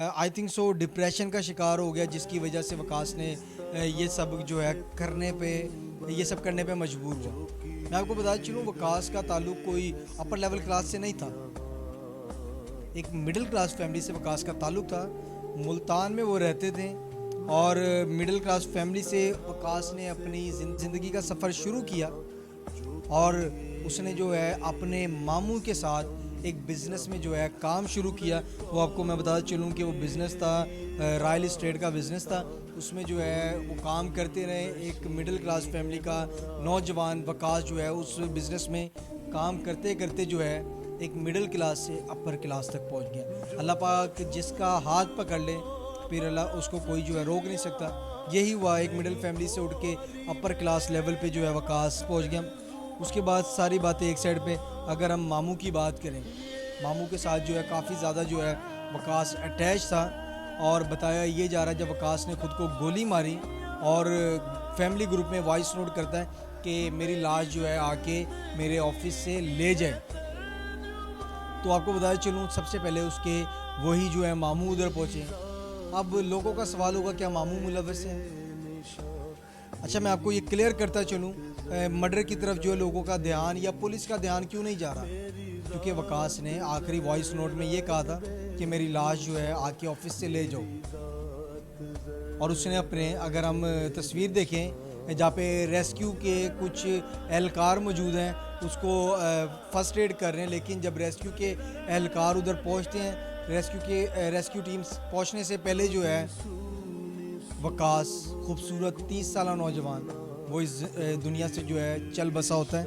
I think so depression का शिकार हो गया, जिसकी वजह से वकास ने ये सब जो है करने पे ये सब करने पे मजबूर हुआ। मैं आपको बताता चलूँ, वकास का ताल्लुक कोई अपर लेवल क्लास से नहीं था। एक मिडिल क्लास फैमिली से वकास का ताल्लुक था। मुल्तान में वो रहते थे और मिडिल क्लास फैमिली से वकास ने अपनी ज़िंदगी का सफ़र शुरू किया। और उसने जो है अपने मामू के साथ एक बिज़नेस में जो है काम शुरू किया। वो आपको मैं बताता चलूँ कि वो बिज़नेस था रॉयल इस्टेट का बिज़नेस था। उसमें जो है वो काम करते रहे। एक मिडिल क्लास फैमिली का नौजवान वकास जो है उस बिज़नेस में काम करते करते जो है एक मिडिल क्लास से अपर क्लास तक पहुंच गया। अल्लाह पाक जिसका हाथ पकड़ ले फिर अल्लाह उसको कोई जो है रोक नहीं सकता। यही हुआ, एक मिडिल फैमिली से उठ के अपर क्लास लेवल पे जो है वकास पहुंच गया। उसके बाद सारी बातें एक साइड पे, अगर हम मामू की बात करें, मामू के साथ जो है काफ़ी ज़्यादा जो है वकास अटैच था। और बताया ये जा रहा है जब वकास ने खुद को गोली मारी और फैमिली ग्रुप में वॉइस नोट करता है कि मेरी लाश जो है आके मेरे ऑफिस से ले जाए। तो आपको बताया चलूँ, सबसे पहले उसके वही जो है मामू उधर पहुँचे। अब लोगों का सवाल होगा क्या मामू मुलव्वस है? अच्छा, मैं आपको ये क्लियर करता चलूँ, मर्डर की तरफ जो लोगों का ध्यान या पुलिस का ध्यान क्यों नहीं जा रहा? क्योंकि वकास ने आखिरी वॉइस नोट में ये कहा था कि मेरी लाश जो है आके ऑफिस से ले जाओ। और उसने अपने, अगर हम तस्वीर देखें जहाँ पे रेस्क्यू के कुछ एहलकार मौजूद हैं, उसको फर्स्ट एड कर रहे हैं। लेकिन जब रेस्क्यू के एहलकार उधर पहुँचते हैं, रेस्क्यू टीम्स पहुँचने से पहले जो है वकास खूबसूरत 30 साल नौजवान वो इस दुनिया से जो है चल बसा होता है।